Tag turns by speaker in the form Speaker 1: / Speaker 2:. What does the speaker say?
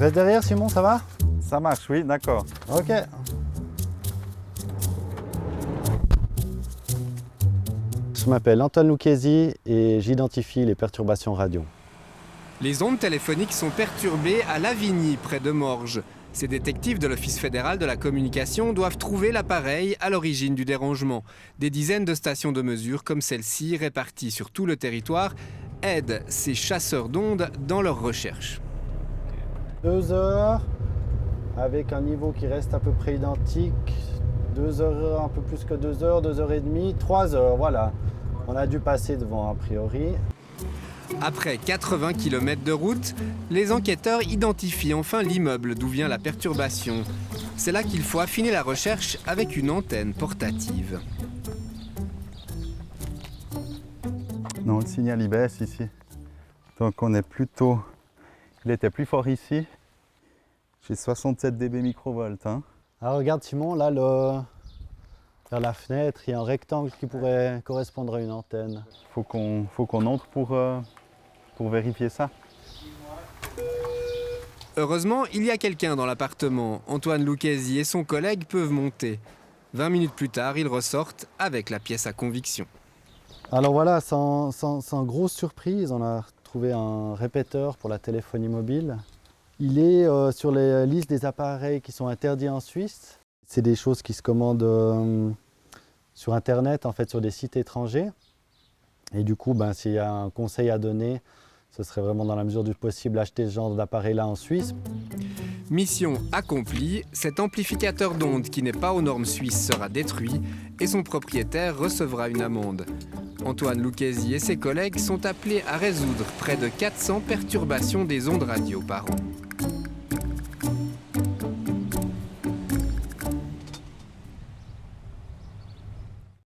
Speaker 1: reste derrière, Simon, ça va?
Speaker 2: Ça marche, oui, d'accord.
Speaker 1: Ok. Je m'appelle Antoine Lucchesi et j'identifie les perturbations radio.
Speaker 3: Les ondes téléphoniques sont perturbées à Lavigny, près de Morges. Ces détectives de l'Office fédéral de la communication doivent trouver l'appareil à l'origine du dérangement. Des dizaines de stations de mesure comme celle-ci, réparties sur tout le territoire, aident ces chasseurs d'ondes dans leurs recherches.
Speaker 1: 2 heures, avec un niveau qui reste à peu près identique. 2 heures, un peu plus que 2 heures, 2 heures et demie, 3 heures, voilà. On a dû passer devant a priori.
Speaker 3: Après 80 km de route, les enquêteurs identifient enfin l'immeuble d'où vient la perturbation. C'est là qu'il faut affiner la recherche avec une antenne portative.
Speaker 2: Non, le signal il baisse ici. Donc on est plutôt... Il était plus fort ici. J'ai 67 dB microvolts. Hein.
Speaker 1: Alors regarde Simon, là vers la fenêtre, il y a un rectangle qui pourrait correspondre à une antenne.
Speaker 2: Faut qu'on entre pour vérifier ça.
Speaker 3: Heureusement, il y a quelqu'un dans l'appartement. Antoine Lucchesi et son collègue peuvent monter. 20 minutes plus tard, ils ressortent avec la pièce à conviction.
Speaker 1: Alors voilà, sans grosse surprise, on a trouvé un répéteur pour la téléphonie mobile. Il est sur les listes des appareils qui sont interdits en Suisse. C'est des choses qui se commandent sur Internet, en fait, sur des sites étrangers. Et du coup, s'il y a un conseil à donner, ce serait vraiment dans la mesure du possible acheter ce genre d'appareil-là en Suisse.
Speaker 3: Mission accomplie, cet amplificateur d'ondes qui n'est pas aux normes suisses sera détruit et son propriétaire recevra une amende. Antoine Lucchesi et ses collègues sont appelés à résoudre près de 400 perturbations des ondes radio par an.